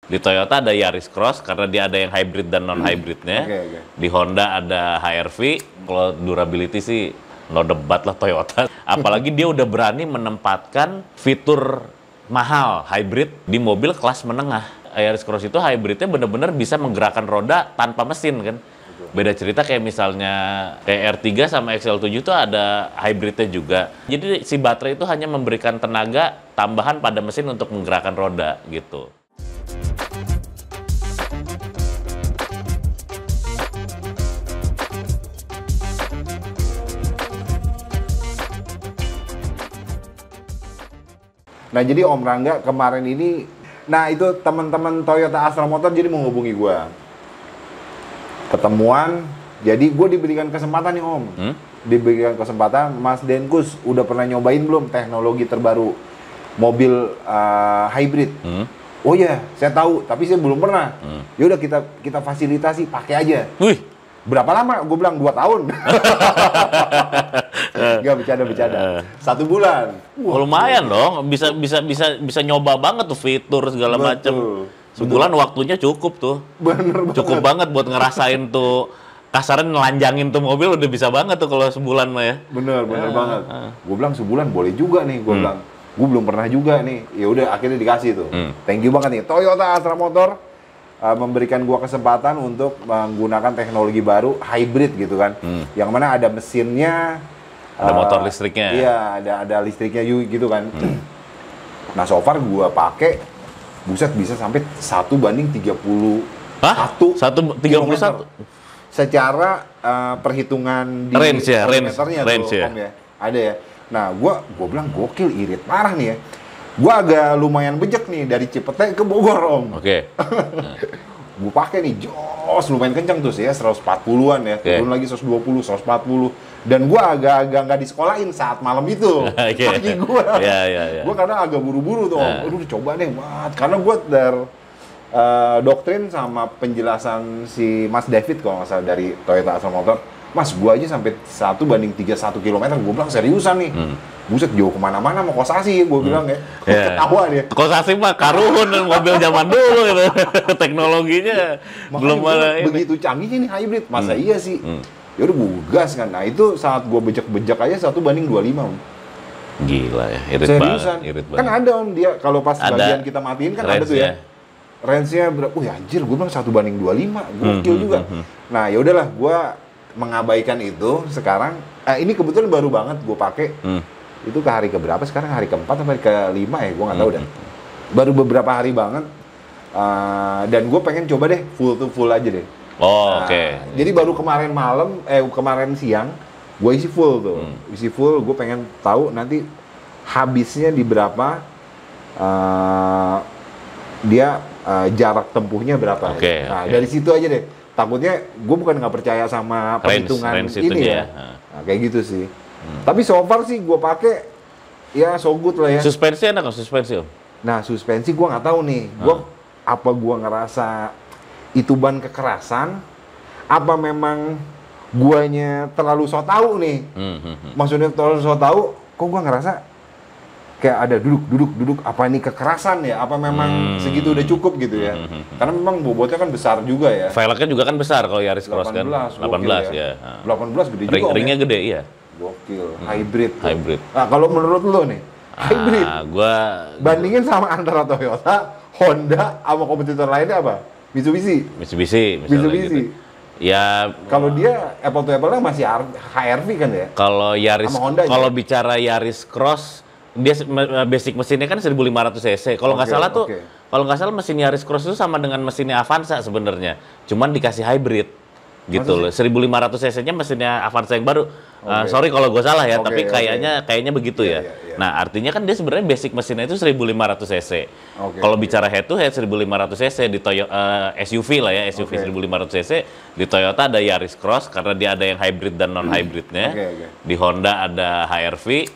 Di Toyota ada Yaris Cross karena dia ada yang hybrid dan non-hybridnya. Di Honda ada HR-V. Kalau durability sih no debat lah Toyota. Apalagi dia udah berani menempatkan fitur mahal hybrid di mobil kelas menengah. Yaris Cross itu hybridnya benar-benar bisa menggerakkan roda tanpa mesin kan. Beda cerita kayak misalnya kayak R3 sama XL7 itu ada hybridnya juga. Jadi si baterai itu hanya memberikan tenaga tambahan pada mesin untuk menggerakkan roda gitu. Nah jadi Om Rangga kemarin ini, nah itu teman-teman Toyota Astra Motor jadi menghubungi gua. Ketemuan, jadi gue diberikan kesempatan nih Om. Diberikan kesempatan, Mas Denkus udah pernah nyobain belum teknologi terbaru mobil hybrid? Oh iya, saya tahu, tapi saya belum pernah. Ya udah kita fasilitasi, pakai aja. Wih, berapa lama? Gue bilang 2 tahun. Gak bercanda. 1 bulan. wah, lumayan dong, bisa nyoba banget tuh fitur segala macam. Sebulan waktunya cukup tuh. Bener cukup banget buat ngerasain tuh kasaran nelanjangin tuh mobil udah bisa banget tuh kalau sebulan mah ya. Bener banget. Gue bilang sebulan boleh juga nih. Gue bilang gue belum pernah juga nih. Ya udah akhirnya dikasih tuh. Thank you banget nih Toyota Astra Motor memberikan gue kesempatan untuk menggunakan teknologi baru hybrid gitu kan. Yang mana ada mesinnya, ada motor listriknya. Iya, ada listriknya gitu kan. Nah, so far gue pakai buset bisa sampai 1:31. Hah? 1:31? Secara perhitungan di range ya, kilometernya range tuh, ya. Om ya. Ada ya. Nah, gua bilang gokil, irit parah nih ya. Gua agak lumayan bejek nih dari Cipete ke Bogor, Om. Oke. Gue pakai nih, jos lumayan kencang tuh sih ya, 140-an ya. Turun lagi 120, 140. Dan gue agak-agak nggak disekolahin saat malam itu. Kaki gue. Gue karena agak buru-buru tuh, Om. Aduh, coba deh, Mat. Karena gue dari doktrin sama penjelasan si Mas David kalau nggak salah dari Toyota Astra Motor. Mas, gue aja sampai 1:31 km. Gue bilang seriusan nih. Buset, jauh kemana-mana mau Kosasi, gue bilang ya. Ketawa dia. Kosasi mah karuhun mobil zaman dulu gitu. Teknologinya belum ada. Begitu canggihnya nih hybrid, masa iya sih? Ya udah gue gas kan. Nah itu saat gue bejek-bejek aja 1:25. Om. Gila ya, irit seriusan. banget. Kan ada Om dia kalau pas bagian kita matiin kan ada tuh ya. Range-nya berapa? Ya anjir, gue bilang 1:25. Gokil juga. Nah ya udahlah, gue mengabaikan itu sekarang. Ini kebetulan baru banget gue pakai. Itu ke hari keberapa sekarang? Hari keempat atau hari kelima ya? Gue nggak tahu deh. Baru beberapa hari banget. Dan gue pengen coba deh full aja deh. Oh, oke. Jadi baru kemarin malam, kemarin siang, gue isi full tuh. Isi full, gue pengen tahu nanti habisnya di berapa, dia jarak tempuhnya berapa. Nah, dari situ aja deh. Takutnya gue bukan nggak percaya sama perhitungan ini ya. Nah, kayak gitu sih. Tapi so far sih gue pakai ya so good lah ya. Suspensi enak nggak suspensi Om? Nah suspensi gue nggak tahu nih. Gue ngerasa itu ban kekerasan, apa memang guanya terlalu so tau nih. Maksudnya terlalu so tau, kok gue ngerasa kayak ada duduk, apa ini kekerasan ya? Apa memang segitu udah cukup gitu ya? Karena memang bobotnya kan besar juga ya. Velgnya juga kan besar kalau Yaris Cross kan. 18 ya. 18 gede juga. Ringnya gede iya. Gokil, hybrid. Nah, kalau menurut lo nih, hybrid. Gua bandingin sama antara Toyota, Honda, sama kompetitor lainnya apa? Mitsubishi. Gitu. Ya, kalau dia apple to apple masih HR-V kan ya? Kalau Yaris, kalau bicara Yaris Cross, dia basic mesinnya kan 1500 cc. Kalau nggak salah tuh, kalau nggak salah mesin Yaris Cross itu sama dengan mesinnya Avanza sebenarnya. Cuman dikasih hybrid gitu loh. 1500 cc-nya mesinnya Avanza yang baru. Sorry kalau gue salah ya, tapi kayaknya begitu ya. Nah, artinya kan dia sebenarnya basic mesinnya itu 1500 cc. Kalau bicara head to head 1500 cc di Toyota SUV lah ya, SUV 1500 cc. Di Toyota ada Yaris Cross karena dia ada yang hybrid dan non-hybridnya. Di Honda ada HR-V.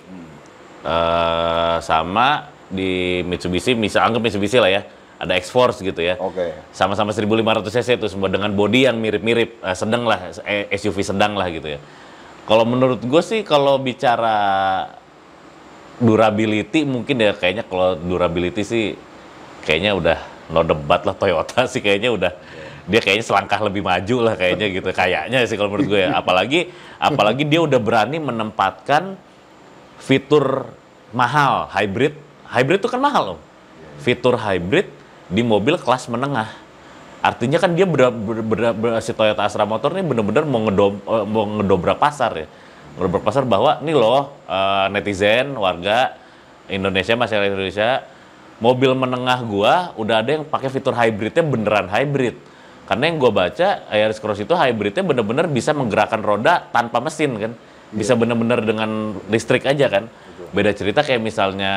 Sama di Mitsubishi, anggap Mitsubishi lah ya. Ada X-Force gitu ya. Sama-sama 1500 cc itu semua dengan bodi yang mirip-mirip, sedang lah, SUV sedang lah gitu ya. Kalau menurut gue sih kalau bicara durability mungkin ya kayaknya kalau durability sih kayaknya udah no debat lah, Toyota sih kayaknya udah dia kayaknya selangkah lebih maju lah kayaknya gitu, kayaknya sih kalau menurut gue ya. Apalagi dia udah berani menempatkan fitur mahal hybrid itu kan mahal, Om. Fitur hybrid di mobil kelas menengah. Artinya kan dia si Toyota Astra Motor ini benar-benar mau ngedobrak pasar ya. Ngedobrak pasar bahwa nih loh netizen, warga Indonesia, masyarakat Indonesia, mobil menengah gua udah ada yang pakai fitur hybridnya beneran hybrid. Karena yang gua baca Yaris Cross itu hybridnya bener-bener bisa menggerakkan roda tanpa mesin kan. Bisa bener-bener dengan listrik aja kan. Beda cerita kayak misalnya,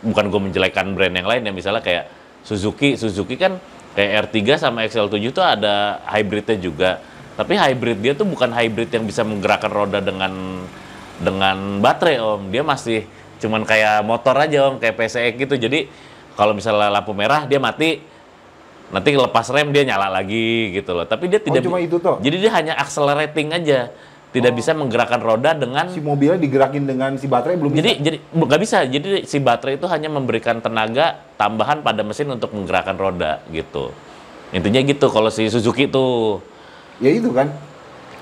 bukan gua menjelekkan brand yang lain ya, misalnya kayak Suzuki kan kayak R3 sama XL7 tuh ada hybridnya juga. Tapi hybrid dia tuh bukan hybrid yang bisa menggerakkan roda dengan baterai, Om. Dia masih cuman kayak motor aja, Om, kayak PCX gitu. Jadi kalau misalnya lampu merah dia mati, nanti lepas rem dia nyala lagi gitu loh. Tapi dia tidak cuma itu toh. Jadi dia hanya accelerating aja. Tidak bisa menggerakkan roda dengan si mobilnya digerakin dengan si baterai belum bisa. Jadi nggak bisa. Jadi si baterai itu hanya memberikan tenaga tambahan pada mesin untuk menggerakkan roda gitu. Intinya gitu kalau si Suzuki tuh. Ya itu kan.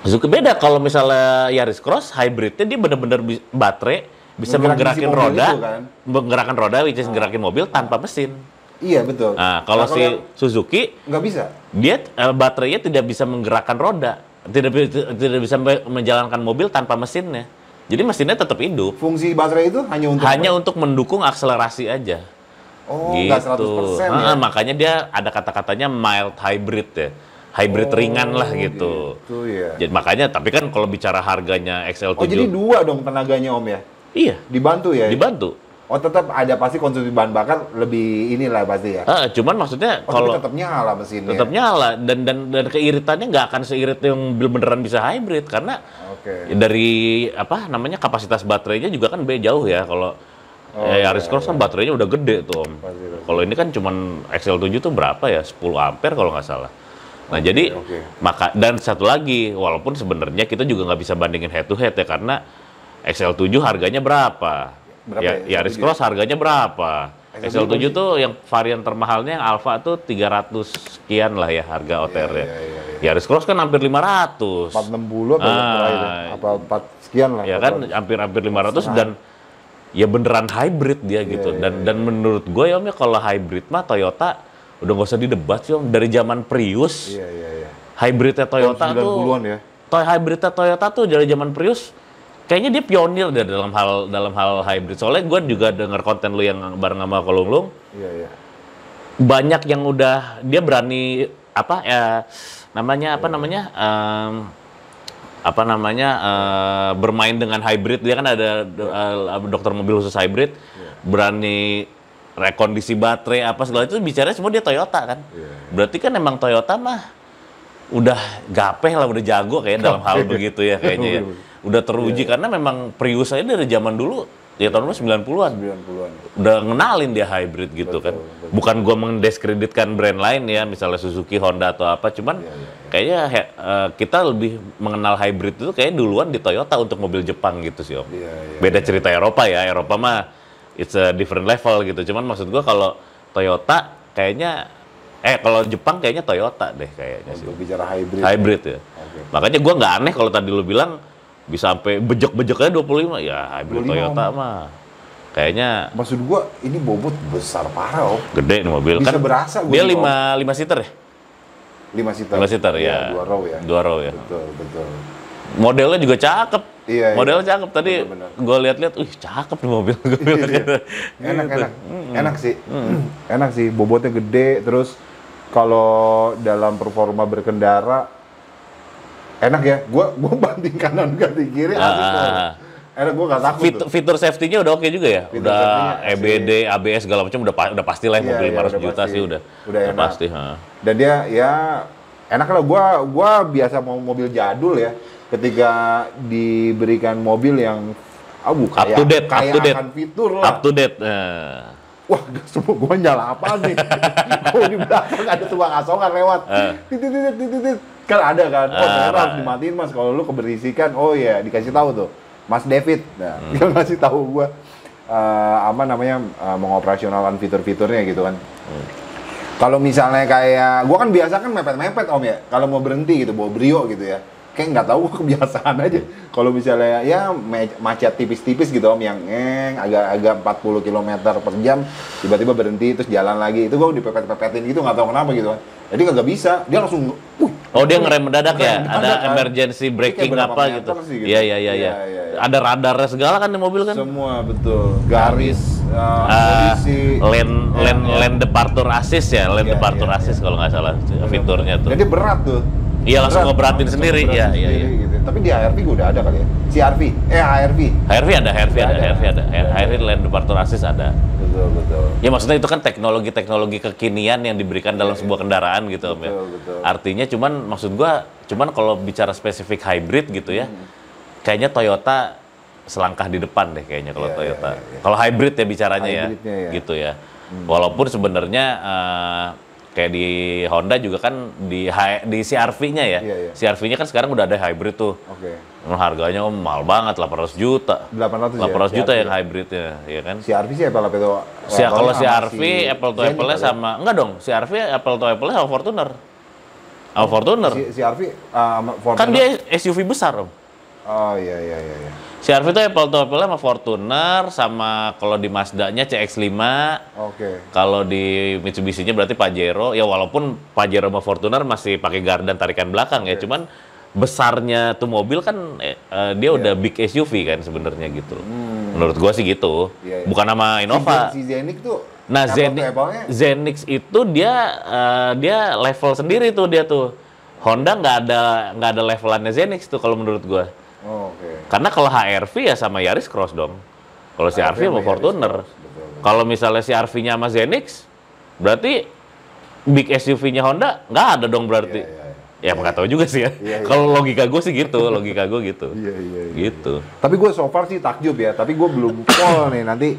Suzuki beda kalau misalnya Yaris Cross hybridnya dia benar-benar baterai bisa menggerakkan si roda, kan? Menggerakkan roda, which is gerakin mobil tanpa mesin. Iya betul. Nah kalau si Suzuki nggak bisa. Dia baterainya tidak bisa menggerakkan roda. Tidak bisa menjalankan mobil tanpa mesinnya. Jadi mesinnya tetap hidup. Fungsi baterai itu hanya untuk mendukung akselerasi aja. Oh, nggak gitu. 100% ya? Makanya dia ada kata-katanya mild hybrid ya. Hybrid ringan lah gitu. Gitu ya. Jadi makanya, tapi kan kalau bicara harganya XL7. Oh, jadi dua dong tenaganya, Om ya? Iya. Dibantu ya? Dibantu. Oh, tetap ada pasti konsumsi bahan bakar lebih inilah pasti ya. Cuman maksudnya kalau tetap nyala mesinnya. Tetap nyala dan keiritannya nggak akan seirit yang beneran bisa hybrid karena dari kapasitas baterainya juga kan jauh ya. Kalau Yaris Cross kan baterainya udah gede tuh, Om. Kalau ini kan cuman XL7 tuh berapa ya? 10 ampere kalau nggak salah. Nah dan satu lagi, walaupun sebenarnya kita juga nggak bisa bandingin head to head ya karena XL7 harganya berapa? Yaris Cross harganya berapa? XL7 tuh yang varian termahalnya yang Alfa tuh 300 sekian lah ya harga OTR-nya. Yaris Cross kan hampir 500. 460 apa 4 sekian lah. Ya kan hampir 500 dan ya beneran hybrid dia gitu. Dan menurut gue ya Om ya kalau hybrid mah Toyota udah nggak usah didebat sih Om. Dari zaman Prius. Hybridnya Toyota tuh 90-an ya. Hybridnya Toyota tuh dari zaman Prius kayaknya dia pionir deh dalam hal hybrid. Soalnya gue juga denger konten lu yang bareng sama Kolunglung. Iya. Banyak yang udah dia berani bermain dengan hybrid. Dia kan ada dokter mobil khusus hybrid. Berani rekondisi baterai apa segala itu bicaranya semua dia Toyota kan. Berarti kan emang Toyota mah udah gapeh lah, udah jago kayak dalam hal begitu ya kayaknya ya. Udah teruji karena memang Prius aja dari zaman dulu ya tahun 90-an. Udah ngenalin dia hybrid gitu kan. Bukan gua mendiskreditkan brand lain ya, misalnya Suzuki, Honda atau apa, cuman kayaknya kita lebih mengenal hybrid itu kayak duluan di Toyota untuk mobil Jepang gitu sih Om. Beda cerita Eropa ya. Eropa mah it's a different level gitu. Cuman maksud gua kalau Toyota kayaknya kalau Jepang kayaknya Toyota deh kayaknya sih. Untuk bicara hybrid. Hybrid ya. Makanya gua nggak aneh kalau tadi lu bilang bisa sampai bejek-bejeknya 25 ya hybrid 25, Toyota mah kayaknya. Maksud gua ini bobot besar parah Om. Gede nih mobil bisa kan. Berasa dia 5 seater ya? 5 seater. 5 seater ya. 2 row ya. 2 row ya. Betul. Modelnya juga cakep. Iya. Modelnya cakep tadi. Gua lihat-lihat, cakep nih mobil. Enak sih. Enak sih, bobotnya gede terus kalau dalam performa berkendara enak ya. Gua banting kanan ganti kiri enak, gua nggak takut. Fitur safety-nya udah oke juga ya. Udah EBD, ABS segala macam udah pasti lah mobil 500 juta pasti. Sih udah pasti. Dan dia ya enak lah. Gua biasa mau mobil jadul ya. Ketika diberikan mobil yang up to date, akan fitur lah. Up to date. Wah, semua gua nyala apa nih? Gua di belakang ada tukang asongan lewat. Titit. Kan ada kan. Oh, ternyata harus dimatiin Mas. Kalau lu keberisikan, oh ya dikasih tahu tuh. Mas David. Nah, dia ngasih tahu gua mengoperasionalkan fitur-fiturnya gitu kan. Kalau misalnya kayak, gua kan biasa kan mepet-mepet om ya, kalau mau berhenti gitu, bawa Brio gitu ya. Kayak nggak tahu gua kebiasaan aja. Kalau misalnya ya macet tipis-tipis gitu om, yang agak 40 km per jam, tiba-tiba berhenti terus jalan lagi, itu gua dipepet-pepetin gitu, nggak tahu kenapa gitu kan. Jadi nggak bisa, dia langsung, oh dia ngerem mendadak ya? Ada emergency braking apa gitu? Iya. Ada radarnya segala kan di mobil kan? Semua betul, garis, polisi, lane departure assist ya, lane departure assist kalau nggak salah fiturnya tuh. Jadi berat tuh. Iya langsung ngeberatin sendiri, iya. Gitu. Tapi di HRV gue udah ada kali ya. CRV, HRV ada. HRV lane departure assist ada. Betul. Ya maksudnya itu kan teknologi kekinian yang diberikan dalam sebuah kendaraan gitu om ya. Betul. Artinya maksud gua kalau bicara spesifik hybrid gitu ya, kayaknya Toyota selangkah di depan deh kayaknya kalau Toyota. Kalau hybrid ya bicaranya ya, gitu ya. Walaupun sebenarnya kayak di Honda juga kan di CR-V-nya ya. CR-V-nya kan sekarang udah ada hybrid tuh. Harganya mahal banget, 800 juta. 800 juta yang hybridnya, ya kan? CR-V sih Apple itu. Kalau CR-V Apple to Apple-nya sama enggak dong, CR-V Apple to Apple-nya sama Fortuner. Sama Fortuner. CR-V Fortuner. Kan dia SUV besar, Om. Oh iya. CR-V itu Apple to Apple sama Fortuner, sama kalau di Mazda-nya CX-5. Kalau di Mitsubishi-nya berarti Pajero. Ya walaupun Pajero sama Fortuner masih pakai gardan tarikan belakang ya, cuman besarnya tuh mobil kan dia udah big SUV kan sebenarnya gitu. Menurut gua sih gitu. Bukan nama Innova. Si Zenix tuh. Nah, Zenix itu dia level sendiri tuh dia tuh. Honda nggak ada levelannya Zenix tuh kalau menurut gua. Karena kalau HRV ya sama Yaris Cross dong. Kalau CR-V sama Fortuner. Kalau misalnya CR-V-nya sama Zenix, berarti big SUV-nya Honda nggak ada dong berarti. Ya nggak tahu juga sih ya. Kalau logika gue sih gitu, Gitu. Tapi gue so far sih takjub ya. Tapi gue belum full nih. Nanti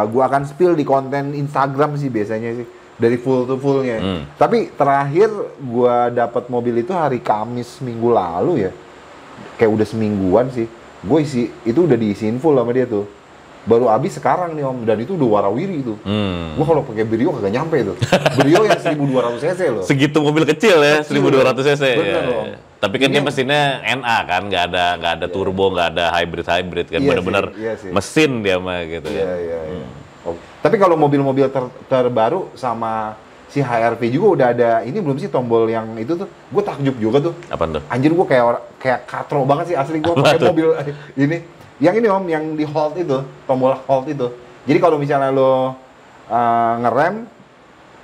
gue akan spill di konten Instagram sih biasanya sih. Dari full to fullnya. Tapi terakhir gue dapat mobil itu hari Kamis minggu lalu ya. Kayak udah semingguan sih. Gue itu udah diisiin full sama dia tuh. Baru habis sekarang nih om, dan itu udah warawiri itu. Gua kalau pakai Brio kagak nyampe itu. Brio yang 1200 cc loh. Segitu mobil kecil ya, 1200 cc. Bener loh. Tapi kan dia mesinnya NA kan, nggak ada turbo, nggak ada hybrid kan, bener-bener mesin dia mah gitu. Tapi kalau mobil-mobil terbaru sama si HRV juga udah ada ini belum sih tombol yang itu tuh? Gue takjub juga tuh. Apaan tuh? Anjir gue kayak katro banget sih asli gue pakai mobil ini. Yang ini om, yang di hold itu, tombol hold itu. Jadi kalau misalnya lo ngerem,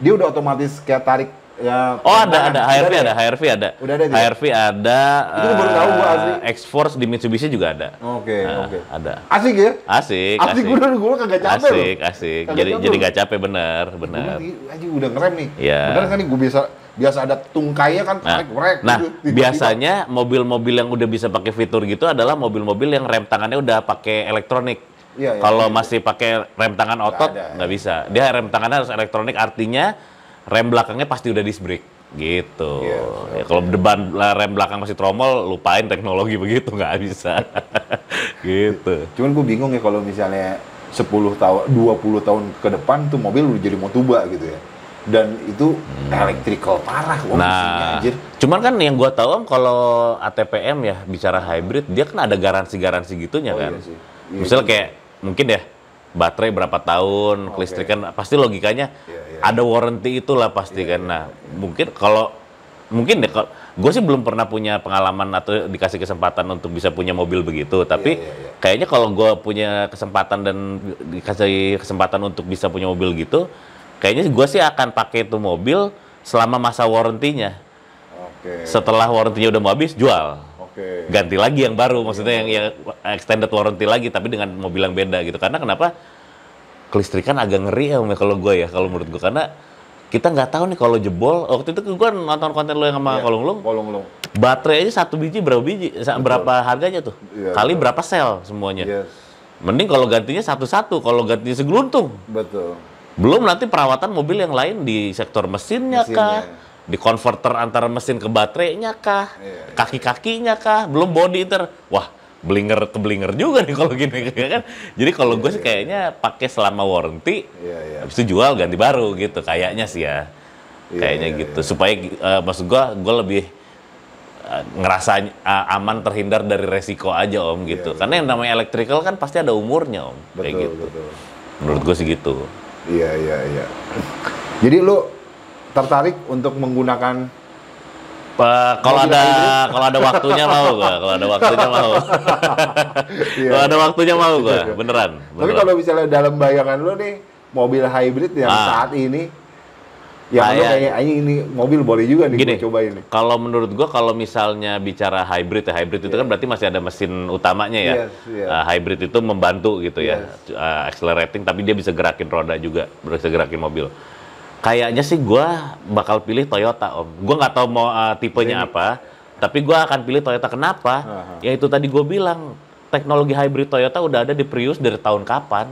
dia udah otomatis kayak tarik ya. Oh ada, HRV ada. Udah ada. HRV ada. Itu baru tahu gua asli. X-Force di Mitsubishi juga ada. Oke. Ada. Asik ya? Asik. Gue kagak capek loh. Asik. Jadi nggak capek bener. Anjing udah ngerem nih. Iya. Bener kan nih gue biasa ada tungkainya kan tarik brek. Nah, gitu. Biasanya mobil-mobil yang udah bisa pakai fitur gitu adalah mobil-mobil yang rem tangannya udah pakai elektronik. Kalau masih pakai rem tangan otot nggak bisa. Dia rem tangannya harus elektronik, artinya rem belakangnya pasti udah disc brake gitu. Ya, kalau rem belakang masih tromol, lupain teknologi begitu, nggak bisa. Gitu. Cuman gue bingung ya kalau misalnya 10 tahun, 20 tahun ke depan tuh mobil udah jadi Motuba gitu ya. Dan itu electrical parah. Anjir. Cuman kan yang gua tahu kalau ATPM ya bicara hybrid, dia kan ada garansi gitunya kan. Iya sih. Misalnya kayak mungkin ya baterai berapa tahun, kelistrikan, pasti logikanya ada warranty itulah pasti kan. Nah, mungkin deh gue sih belum pernah punya pengalaman atau dikasih kesempatan untuk bisa punya mobil begitu, tapi kayaknya kalau gue punya kesempatan dan dikasih kesempatan untuk bisa punya mobil gitu, kayaknya gue sih akan pakai itu mobil selama masa warranty-nya. Setelah warranty-nya udah mau habis, jual. Ganti lagi yang baru, maksudnya yang extended warranty lagi, tapi dengan mobil yang beda gitu. Karena kenapa? Kelistrikan agak ngeri ya kalau gue ya, kalau menurut gue. Karena kita nggak tahu nih kalau jebol. Waktu itu gue nonton konten lo yang sama Kolonglung. Baterai aja satu biji berapa biji? Berapa harganya tuh? Kali berapa sel semuanya? Mending kalau gantinya satu-satu, kalau gantinya segeluntung. Belum nanti perawatan mobil yang lain di sektor mesinnya kah, di konverter antara mesin ke baterainya kah, kaki-kakinya kah, belum body wah blinger juga nih kalau gini kan. Jadi kalau gue sih kayaknya pakai selama warranty, habis itu jual ganti baru gitu kayaknya sih ya. kayaknya gitu. Supaya maksud gue lebih ngerasa aman, terhindar dari resiko aja Om gitu. Karena yang namanya electrical kan pasti ada umurnya Om. Betul, kayak gitu. Betul. Menurut gue sih gitu. Iya. Jadi lu tertarik untuk menggunakan kalau ada waktunya mau gua, kalau ada waktunya mau. Kalau ada waktunya mau gua, beneran. Tapi kalau misalnya dalam bayangan lu nih mobil hybrid yang saat ini ya lu kayaknya ini mobil boleh juga nih gua cobain nih. Kalau menurut gua kalau misalnya bicara hybrid itu kan berarti masih ada mesin utamanya ya. Hybrid itu membantu gitu ya. Accelerating tapi dia bisa gerakin roda juga, bisa gerakin mobil. Kayaknya sih gue bakal pilih Toyota Om. Gue nggak tahu mau tipenya apa, tapi gue akan pilih Toyota. Kenapa? Ya itu tadi gue bilang, teknologi hybrid Toyota udah ada di Prius dari tahun kapan.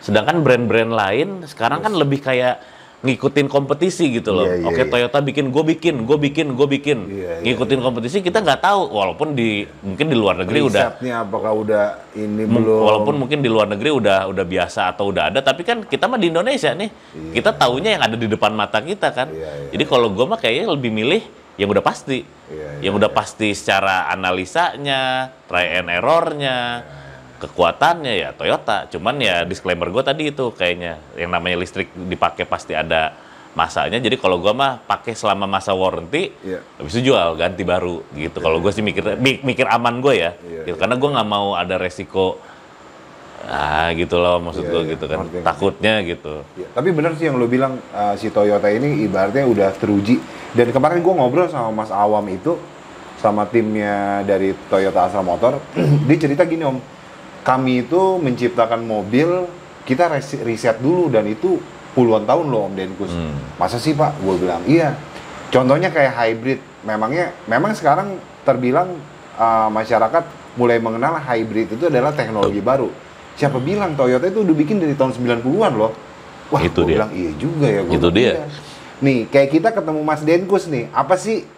Sedangkan brand-brand lain sekarang kan lebih kayak ngikutin kompetisi gitu loh. Oke, Toyota bikin, gue bikin. Ngikutin kompetisi, kita nggak tahu. Walaupun mungkin di luar negeri risetnya apakah udah ini belum. Walaupun mungkin di luar negeri udah biasa atau udah ada, tapi kan kita mah di Indonesia nih, kita taunya yang ada di depan mata kita kan. Jadi kalau gue mah kayaknya lebih milih yang udah pasti, yang udah pasti secara analisanya, try and errornya. Kekuatannya ya Toyota, cuman ya disclaimer gue tadi itu kayaknya yang namanya listrik dipakai pasti ada masanya. Jadi kalau gue mah pakai selama masa warranty, habis itu jual ganti baru gitu. Kalau gue sih mikir aman gue ya, gitu. Karena gue nggak mau ada resiko gitu loh maksud gue gitu kan, takutnya gitu. Tapi bener sih yang lo bilang si Toyota ini ibaratnya udah teruji. Dan kemarin gue ngobrol sama Mas Awam itu sama timnya dari Toyota Astra Motor, dia cerita gini Om. Kami itu menciptakan mobil, kita riset dulu dan itu puluhan tahun loh Om Denkus. Masa sih Pak? Gue bilang, iya. Contohnya kayak hybrid. Memang sekarang terbilang masyarakat mulai mengenal hybrid itu adalah teknologi baru. Siapa bilang Toyota itu udah bikin dari tahun 90-an loh. Wah, gue bilang iya juga ya. Itu dia. Nih, kayak kita ketemu Mas Denkus nih. Apa sih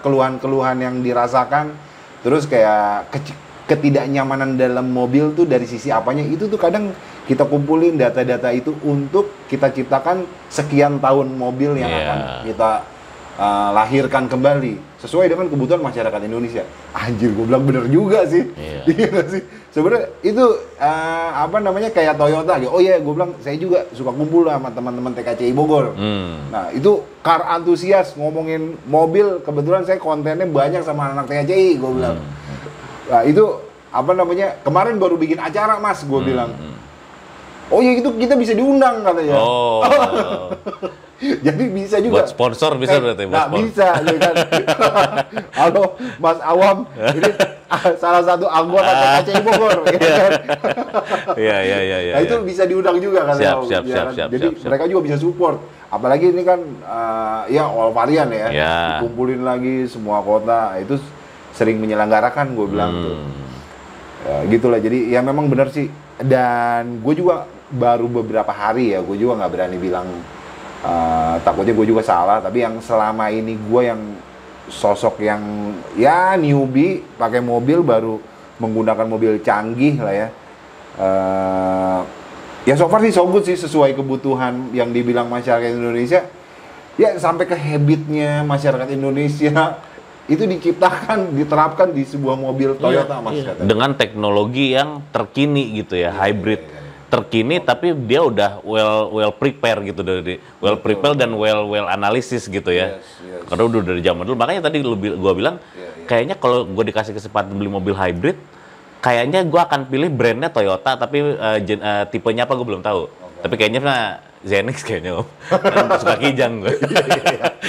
keluhan-keluhan yang dirasakan? Terus kayak ketidaknyamanan dalam mobil tuh dari sisi apanya, itu tuh kadang kita kumpulin data-data itu untuk kita ciptakan sekian tahun mobil yang akan kita lahirkan kembali sesuai dengan kebutuhan masyarakat Indonesia. Anjir, gue bilang bener juga sih. Iya sih. Sebenarnya itu kayak Toyota gitu. Oh iya, gue bilang saya juga suka kumpul sama teman-teman TKCI Bogor. Nah, itu car antusias ngomongin mobil, kebetulan saya kontennya banyak sama anak TKCI, gue bilang. Nah, itu kemarin baru bikin acara Mas, gue bilang. Oh ya, itu kita bisa diundang katanya. Oh. Jadi bisa juga. Buat sponsor bisa berarti. Bisa, ya kan. Halo Mas Awam, ini salah satu anggota TKCI Bogor. Iya. Nah, itu bisa diundang juga katanya. Siap. Jadi mereka juga bisa support. Apalagi ini kan all varian ya. Dikumpulin lagi semua kota, itu sering menyelenggarakan, gue bilang tuh. Gitulah, jadi ya memang benar sih. Dan gue juga baru beberapa hari ya, gue juga nggak berani bilang takutnya gue juga salah. Tapi yang selama ini gue yang sosok yang ya newbie pakai mobil, baru menggunakan mobil canggih lah ya. Ya so far sih so good sih, sesuai kebutuhan yang dibilang masyarakat Indonesia. Ya sampai ke habitnya masyarakat Indonesia itu diterapkan di sebuah mobil Toyota, Mas. Dengan teknologi yang terkini gitu ya, hybrid. Terkini tapi dia udah well prepare gitu, dari well prepare dan well analisis gitu ya. Karena udah dari zaman dulu. Makanya tadi gua bilang kayaknya kalau gua dikasih kesempatan beli mobil hybrid, kayaknya gua akan pilih brandnya Toyota, tapi tipenya apa gua belum tahu. Tapi kayaknya Zenix kayaknya Om. Suka kijang gue.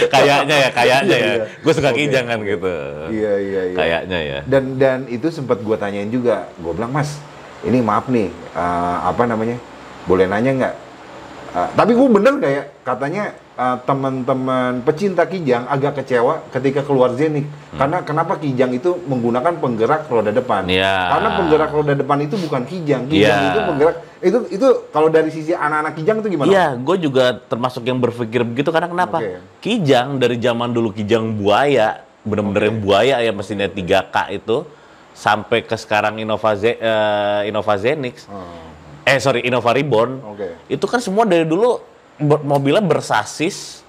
Kayaknya ya. Gue suka kijang kan gitu. Iya. Kayaknya ya. Dan itu sempat gue tanyain juga. Gue bilang, Mas, ini maaf nih, boleh nanya nggak? Tapi gue bener kayak katanya teman-teman pecinta kijang agak kecewa ketika keluar Zenix. Karena kenapa kijang itu menggunakan penggerak roda depan? Karena penggerak roda depan itu bukan kijang. Kijang itu penggerak. Itu kalau dari sisi anak-anak kijang itu gimana? Iya, gue juga termasuk yang berpikir begitu. Karena kenapa? Kijang dari zaman dulu kijang buaya, bener-bener yang buaya ya, mesinnya 3K itu, sampai ke sekarang Innova Zenix. Innova Reborn. Itu kan semua dari dulu mobilnya bersasis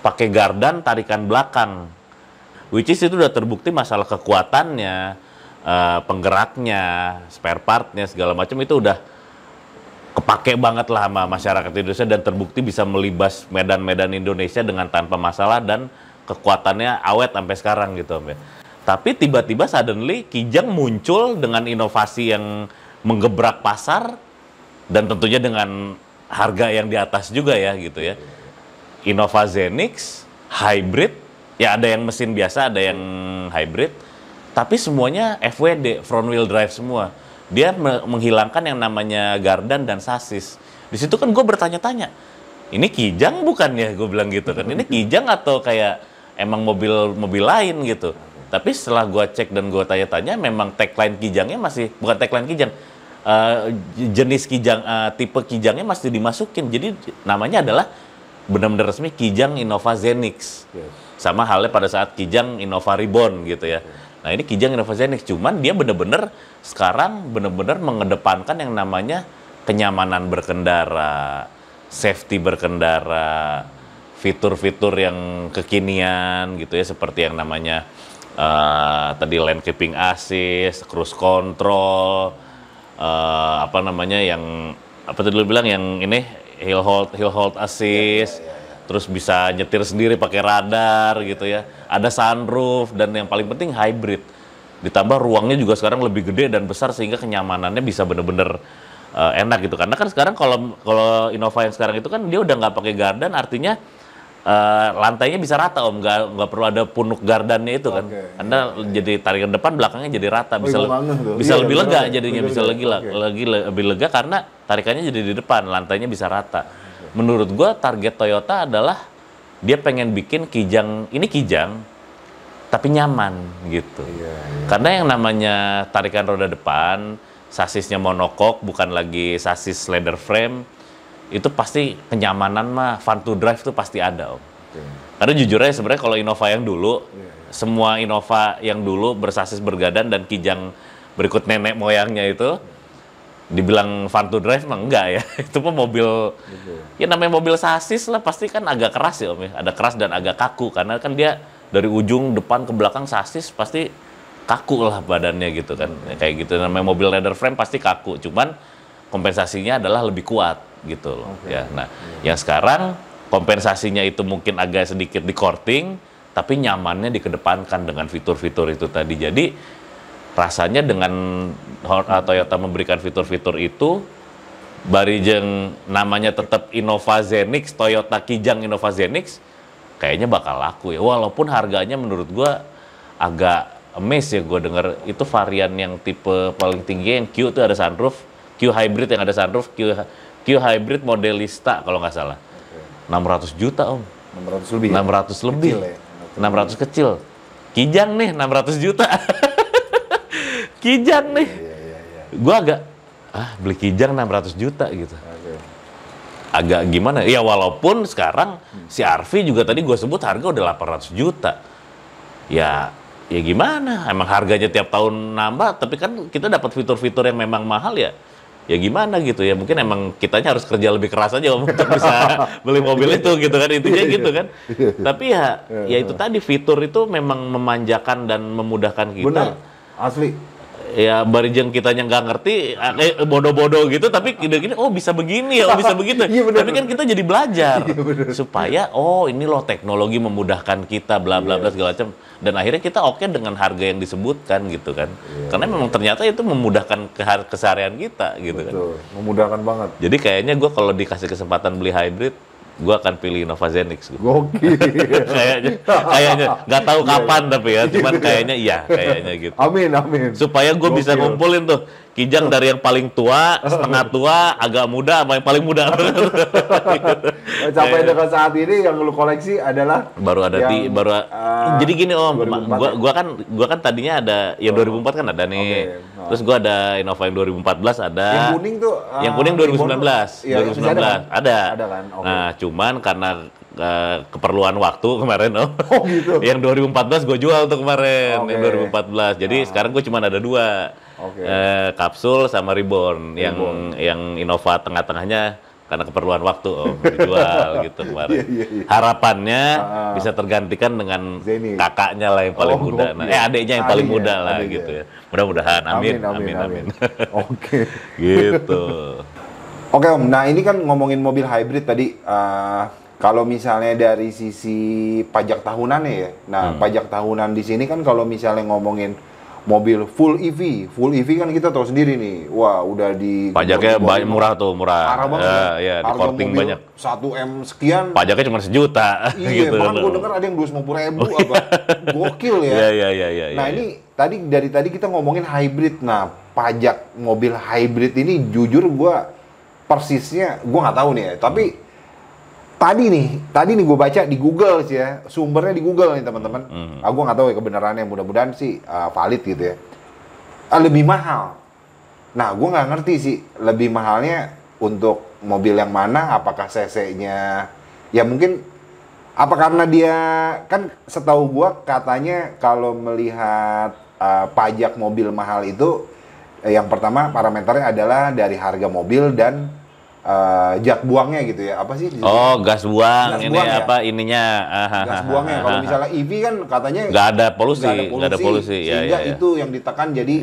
pakai gardan tarikan belakang. Which is itu udah terbukti masalah kekuatannya, penggeraknya, spare partnya, segala macam itu udah kepake banget lah sama masyarakat Indonesia dan terbukti bisa melibas medan-medan Indonesia dengan tanpa masalah dan kekuatannya awet sampai sekarang gitu, Om. Tapi tiba-tiba suddenly Kijang muncul dengan inovasi yang menggebrak pasar dan tentunya dengan harga yang di atas juga ya gitu ya. Innova Zenix, hybrid, ya ada yang mesin biasa, ada yang hybrid, tapi semuanya FWD, front wheel drive semua. Dia menghilangkan yang namanya gardan dan sasis. Di situ kan gue bertanya-tanya, ini Kijang bukan ya? Gue bilang gitu kan, ini Kijang atau kayak emang mobil lain gitu. Tapi setelah gue cek dan gue tanya-tanya, memang tagline Kijangnya masih, bukan tagline Kijang, jenis Kijang, tipe Kijangnya masih dimasukin. Jadi namanya adalah benar-benar resmi Kijang Innova Zenix. Sama halnya pada saat Kijang Innova Reborn gitu ya. Nah ini Kijang Innova Zenix, cuman dia benar-benar sekarang benar-benar mengedepankan yang namanya kenyamanan berkendara, safety berkendara, fitur-fitur yang kekinian gitu ya, seperti yang namanya tadi lane keeping assist, cruise control, apa namanya yang apa tadi lu bilang yang ini hill hold assist, terus bisa nyetir sendiri pakai radar gitu ya, ada sunroof dan yang paling penting hybrid, ditambah ruangnya juga sekarang lebih gede dan besar sehingga kenyamanannya bisa bener-bener enak gitu. Karena kan sekarang kalau Innova yang sekarang itu kan dia udah nggak pakai gardan, artinya lantainya bisa rata, Om, nggak perlu ada punuk gardannya itu kan. Anda jadi tarikan depan, belakangnya jadi rata, bisa lebih lega jadinya, bisa lebih lega karena tarikannya jadi di depan, lantainya bisa rata. Menurut gua target Toyota adalah dia pengen bikin Kijang, ini Kijang tapi nyaman gitu. Karena yang namanya tarikan roda depan, sasisnya monokok, bukan lagi sasis leather frame, itu pasti kenyamanan mah, fun to drive tuh pasti ada, Om. Karena jujur aja sebenarnya kalau Innova yang dulu, semua Innova yang dulu bersasis bergadan dan Kijang berikut nenek moyangnya itu, dibilang fun to drive mah enggak ya. Itu mah mobil, ya namanya mobil sasis lah, pasti kan agak keras ya, Om ya. Ada keras dan agak kaku, karena kan dia dari ujung depan ke belakang sasis pasti kaku lah badannya gitu kan. Kayak gitu, namanya mobil leather frame pasti kaku, cuman kompensasinya adalah lebih kuat gitu loh. Ya, nah, yang sekarang kompensasinya itu mungkin agak sedikit di-courting, tapi nyamannya dikedepankan dengan fitur-fitur itu tadi. Jadi rasanya dengan Toyota memberikan fitur-fitur itu, barijeng namanya tetap Innova Zenix, Toyota Kijang Innova Zenix, kayaknya bakal laku ya. Walaupun harganya menurut gua agak amazed ya, gua dengar itu varian yang tipe paling tinggi yang Q itu ada sunroof, Q hybrid yang ada sunroof, Q hybrid modelista kalau nggak salah. 600 juta, Om. 600 lebih. 600 lebih. Kecil, ya? 600 kecil. Kijang nih 600 juta. Kijang nih. Gua agak beli Kijang 600 juta gitu. Agak gimana? Ya walaupun sekarang si RV juga tadi gue sebut harga udah 800 juta. Ya gimana? Emang harganya tiap tahun nambah, tapi kan kita dapat fitur-fitur yang memang mahal ya. Ya gimana gitu ya, mungkin emang kitanya harus kerja lebih keras aja Om untuk bisa beli mobil itu gitu kan, intinya gitu kan. Tapi ya itu tadi, fitur itu memang memanjakan dan memudahkan kita. Benar, asli. Ya barijeng kitanya nggak ngerti, bodoh-bodoh gitu, tapi gini-gini, oh bisa begini ya, oh bisa begitu. Tapi kan kita jadi belajar supaya ini loh teknologi memudahkan kita, bla bla bla segala macam. Dan akhirnya kita oke dengan harga yang disebutkan gitu kan. Karena memang ternyata itu memudahkan keseharian kita gitu kan. Memudahkan banget. Jadi kayaknya gue kalau dikasih kesempatan beli hybrid, gue akan pilih Innova Zenix. Gokil. kayaknya nggak tahu kapan tapi ya, cuman kayaknya kayaknya gitu. Amin. Supaya gue bisa ngumpulin tuh Kijang dari yang paling tua, setengah tua, agak muda, sama yang paling muda. Sampai dengan saat ini yang lu koleksi adalah jadi gini Om, gua kan tadinya ada yang 2004 kan ada nih. Terus gua ada Innova yang 2014 ada. Yang kuning tuh yang kuning 2019. 2019 ada. Ada kan? Nah, cuman karena keperluan waktu kemarin Om. Oh gitu. Yang 2014 gue jual tuh kemarin, yang 2014. Jadi sekarang gue cuma ada 2. Kapsul sama Reborn. Yang Innova tengah-tengahnya karena keperluan waktu Om dijual gitu kemarin. Harapannya bisa tergantikan dengan kakaknya lah yang paling muda. Nah, adiknya yang paling muda lah gitu ya. Mudah-mudahan, amin. Oke. Gitu. Oke Om, nah ini kan ngomongin mobil hybrid tadi. Kalau misalnya dari sisi pajak tahunannya ya, nah pajak tahunan di sini kan kalau misalnya ngomongin mobil full EV kan kita tahu sendiri nih, wah udah di pajaknya murah tuh, parah banget ya, di korting banyak. 1M sekian. Pajaknya cuma sejuta. Iya, gitu, bahkan gue dengar ada yang 250.000 apa, gokil ya. Iya. Nah ini dari tadi kita ngomongin hybrid, nah pajak mobil hybrid ini jujur gue persisnya gue nggak tahu nih ya, tapi Tadi nih gue baca di Google sih ya, sumbernya di Google nih teman-teman. Gue nggak tahu ya kebenarannya, mudah-mudahan sih valid gitu ya. Lebih mahal. Nah, gue nggak ngerti sih lebih mahalnya untuk mobil yang mana, apakah cc-nya, ya mungkin apa karena dia kan setahu gue katanya kalau melihat pajak mobil mahal itu yang pertama parameternya adalah dari harga mobil dan jak buangnya gitu ya, apa sih? Gas buang, ini ya? Apa ininya? Gas buangnya. Kalau misalnya EV kan katanya nggak ada polusi. Sehingga itu yang ditekan jadi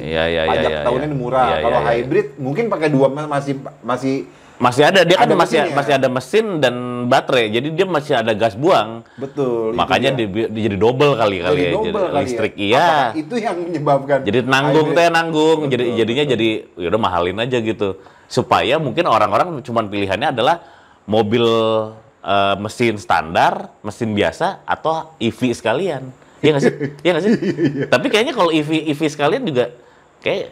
pajak tahunnya murah. Kalau hybrid mungkin pakai dua masih ada, dia kan masih ada mesin dan baterai, jadi dia masih ada gas buang. Betul. Makanya jadi double kali ya. Jadi listrik iya. Itu yang menyebabkan. Jadi nanggung. Jadinya jadi udah mahalin aja gitu. Supaya mungkin orang-orang cuman pilihannya adalah mobil mesin standar, mesin biasa, atau EV sekalian. Iya nggak sih? Iya nggak sih? Tapi kayaknya kalau EV sekalian juga kayak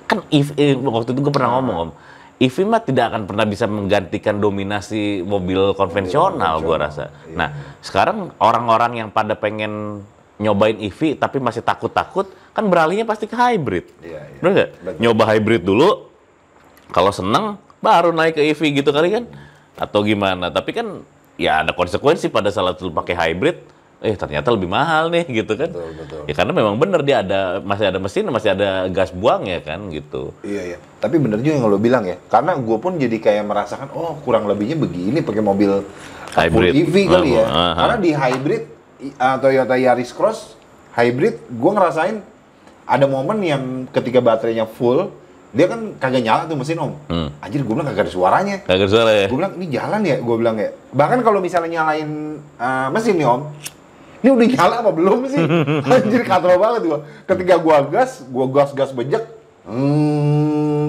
kan EV, waktu itu gue pernah ngomong Om, EV mah tidak akan pernah bisa menggantikan dominasi mobil konvensional, gue rasa. Nah, sekarang orang-orang yang pada pengen nyobain EV tapi masih takut-takut, kan beralihnya pasti ke hybrid. Bener nggak? Nyoba hybrid dulu, kalau seneng baru naik ke EV gitu kali kan, atau gimana? Tapi kan ya ada konsekuensi pada saat lu pakai hybrid, ternyata lebih mahal nih gitu kan? Betul. Ya karena memang bener dia masih ada mesin, masih ada gas buang ya kan gitu. Iya. Tapi bener juga yang lo bilang ya, karena gue pun jadi kayak merasakan kurang lebihnya begini pakai mobil hybrid full EV kali ya. Karena di hybrid Toyota Yaris Cross hybrid, gue ngerasain ada momen yang ketika baterainya full, dia kan kagak nyala tuh mesin Om. Anjir, gue bilang kagak ada suaranya. Kagak ada suara ya? Gue bilang, ini jalan ya? Gue bilang ya. Bahkan kalau misalnya nyalain mesin nih Om, ini udah nyala apa belum sih? Anjir, katro banget gue. Ketika gue gas bejek.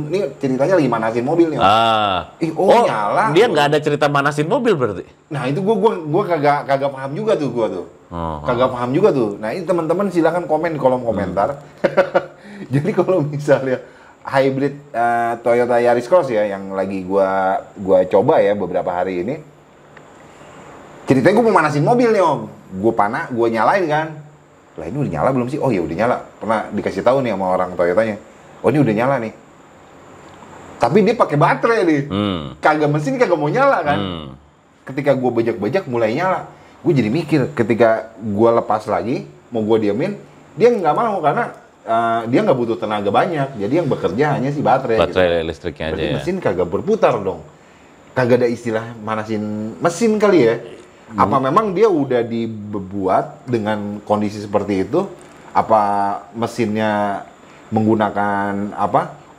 Ini ceritanya lagi manasin mobil nih Om. Nyala. Dia nggak ada cerita manasin mobil berarti? Nah itu gue kagak paham juga tuh gue tuh. Kagak paham juga tuh. Nah ini teman-teman silakan komen di kolom komentar. Jadi kalau misalnya hybrid Toyota Yaris Cross ya yang lagi gua coba ya beberapa hari ini. Ceritanya gue mau manasin mobil nih Om. Gue nyalain kan. Lah ini udah nyala belum sih? Oh ya udah nyala. Pernah dikasih tahu nih sama orang Toyotanya. Oh ini udah nyala nih. Tapi dia pakai baterai nih. Kagak mesin kagak mau nyala kan. Ketika gue bejek-bejek mulai nyala. Gue jadi mikir ketika gue lepas lagi mau gue diamin, dia nggak mau karena dia nggak butuh tenaga banyak, jadi yang bekerja hanya si baterai gitu. Listriknya berarti aja ya. Mesin kagak berputar dong, kagak ada istilah manasin mesin kali ya. Apa memang dia udah dibuat dengan kondisi seperti itu? Apa mesinnya menggunakan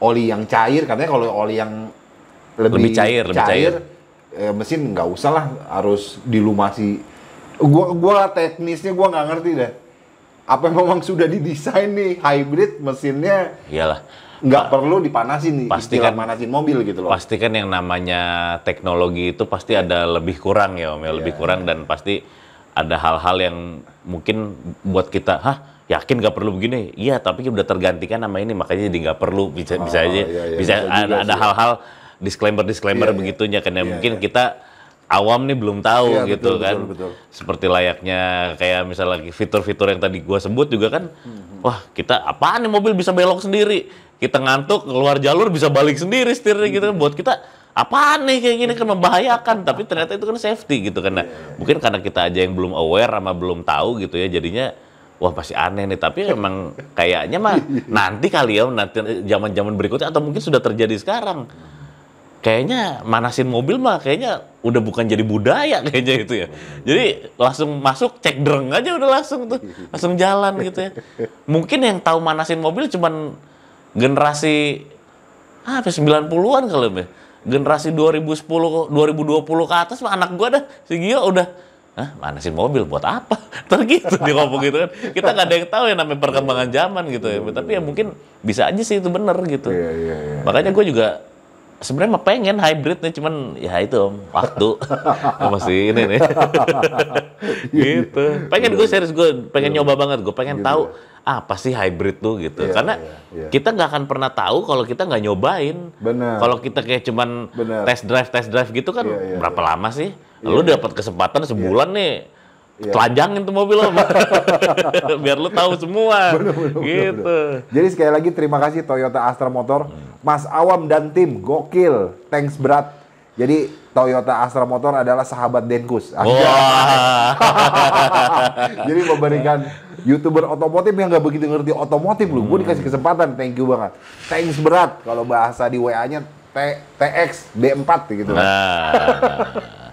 oli yang cair? Katanya kalau oli yang lebih cair. Mesin nggak usah lah harus dilumasi. Gua teknisnya gua nggak ngerti deh. Apa memang sudah didesain nih hybrid mesinnya? Iyalah. Nggak perlu dipanasin nih, pastikan manasin mobil gitu loh. Pastikan yang namanya teknologi itu pasti ada lebih kurang ya Om, lebih kurang dan pasti ada hal-hal yang mungkin buat kita, yakin nggak perlu begini? Iya, tapi udah tergantikan sama ini, makanya jadi nggak perlu. Bisa ada hal-hal disclaimer begitunya karena mungkin kita awam nih belum tahu gitu kan. Betul. Seperti layaknya kayak misalnya fitur-fitur yang tadi gua sebut juga kan. Wah, kita apaan nih mobil bisa belok sendiri. Kita ngantuk keluar jalur bisa balik sendiri setirnya gitu kan. Buat kita apaan nih kayak gini kan membahayakan, tapi ternyata itu kan safety gitu kan. Nah, mungkin karena kita aja yang belum aware sama belum tahu gitu ya. Jadinya wah pasti aneh nih, tapi emang kayaknya mah nanti kali ya, nanti zaman-zaman berikutnya atau mungkin sudah terjadi sekarang. kayaknya manasin mobil mah kayaknya udah bukan jadi budaya kayaknya itu ya. Jadi langsung masuk, cek dreng aja udah langsung tuh. Langsung jalan gitu ya. Mungkin yang tahu manasin mobil cuman generasi 90-an kali ya. Generasi 2010, 2020 ke atas mah anak gua dah, si Gio udah, manasin mobil buat apa? Ntar gitu dia ngomong gitu kan. Kita nggak ada yang tahu ya namanya perkembangan zaman gitu ya. Tapi ya mungkin bisa aja sih itu bener gitu. Makanya gue juga sebenarnya mah pengen hybrid nih, cuman ya itu waktu masih ini nih. Gitu. Pengen gue serius, gue pengen nyoba banget, gue pengen tahu apa sih hybrid tuh gitu. Karena kita nggak akan pernah tahu kalau kita nggak nyobain. Kalau kita kayak cuman test drive gitu kan berapa lama sih? Lu dapat kesempatan sebulan nih. Telanjangin tuh mobil lo, biar lu tahu semua. Gitu. Jadi sekali lagi terima kasih Toyota Astra Motor, Mas Awam dan tim, gokil, thanks berat. Jadi Toyota Astra Motor adalah sahabat Denkus. Jadi memberikan YouTuber otomotif yang nggak begitu ngerti otomotif lu, gue dikasih kesempatan, thank you banget. Thanks berat, kalau bahasa di WA-nya TX D4 gitu.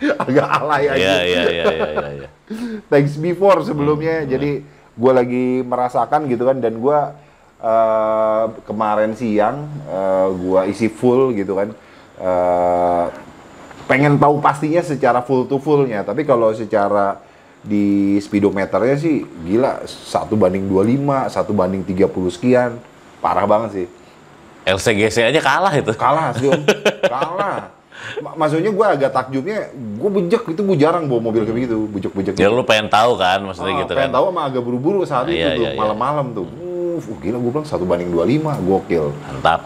Agak alay aja. Iya. Thanks before sebelumnya. Jadi gue lagi merasakan gitu kan, dan gue kemarin siang gue isi full gitu kan. Pengen tahu pastinya secara full to fullnya, tapi kalau secara di speedometernya sih gila, 1:25, 1:30 sekian, parah banget sih. LCGC aja kalah itu. Kalah sih Om, kalah. Maksudnya gue agak takjubnya, gue bejek itu, gue jarang bawa mobil kayak gitu, bejek-bejek. Ya lu pengen tahu kan, maksudnya gitu kan. Pengen tahu sama agak buru-buru saat itu tuh, malam-malam tuh. Gila, gue bilang 1:25, gokil. Mantap.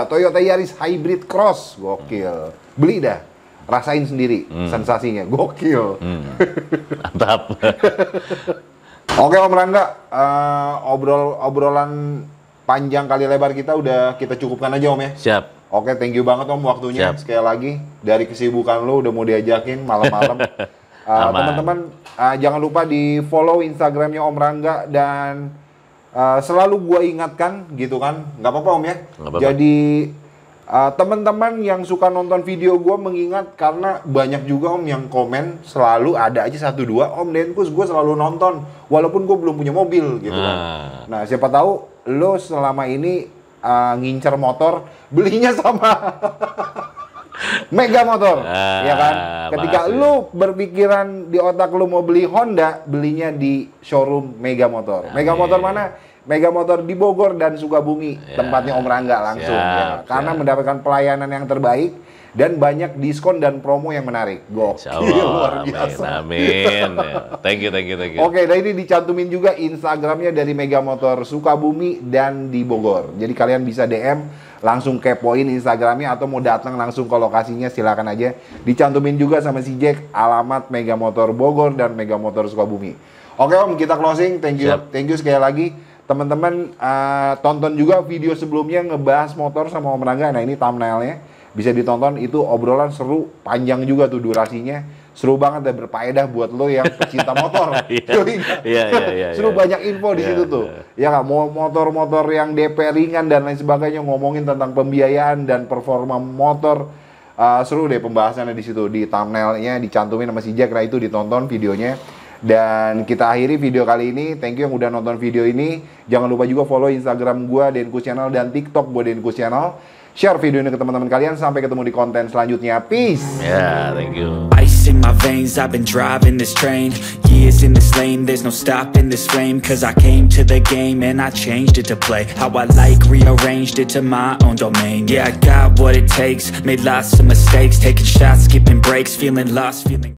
Toyota Yaris Hybrid Cross, gokil. Beli dah, rasain sendiri sensasinya, gokil. Mantap. Oke Om Rangga, obrolan panjang kali lebar kita udah kita cukupkan aja Om ya. Siap. Oke, thank you banget Om waktunya. Siap. Sekali lagi dari kesibukan lo udah mau diajakin malam-malam. Teman-teman jangan lupa di follow Instagramnya Om Rangga, dan selalu gua ingatkan gitu kan, nggak apa-apa Om ya. Jadi teman-teman yang suka nonton video gua mengingat, karena banyak juga Om yang komen, selalu ada aja 1-2 Om Denkus gua selalu nonton walaupun gua belum punya mobil gitu kan. Nah siapa tahu lo selama ini ngincer motor, belinya sama Mega Motor, ya kan? Ketika lu berpikiran di otak lu mau beli Honda, belinya di showroom Mega Motor. Mega Motor mana? Mega Motor di Bogor dan Sukabumi, tempatnya Om Rangga langsung. Karena mendapatkan pelayanan yang terbaik dan banyak diskon dan promo yang menarik. Gokil, luar biasa. Amin. Thank you. Oke, dan ini dicantumin juga Instagramnya dari Mega Motor Sukabumi dan di Bogor. Jadi kalian bisa DM, langsung kepoin Instagramnya, atau mau datang langsung ke lokasinya silakan aja. Dicantumin juga sama si Jack alamat Mega Motor Bogor dan Mega Motor Sukabumi. Oke Om, kita closing. Thank you sekali lagi. Teman-teman tonton juga video sebelumnya ngebahas motor sama Om Rangga. Nah ini thumbnailnya. Bisa ditonton, itu obrolan seru, panjang juga tuh durasinya. Seru banget dan berfaedah buat lo yang pecinta motor. Seru, banyak info di situ tuh. Ya nggak, mau motor-motor yang DP ringan dan lain sebagainya, ngomongin tentang pembiayaan dan performa motor. Seru deh pembahasannya di situ. Di thumbnailnya dicantumin sama si Jack, nah itu ditonton videonya. Dan kita akhiri video kali ini. Thank you yang udah nonton video ini. Jangan lupa juga follow Instagram gua Denkus Channel dan TikTok gua Denkus Channel. Share video ini ke teman-teman kalian. Sampai ketemu di konten selanjutnya. Peace. Thank you. Ice in my veins, I've been driving this train. Years in this lane, there's no stopping this flame. Cause I came to the game and I changed it to play how I like, rearranged it to my own domain. Yeah, I got what it takes, made lots of mistakes, taking shots, skipping breaks, feeling lost, feeling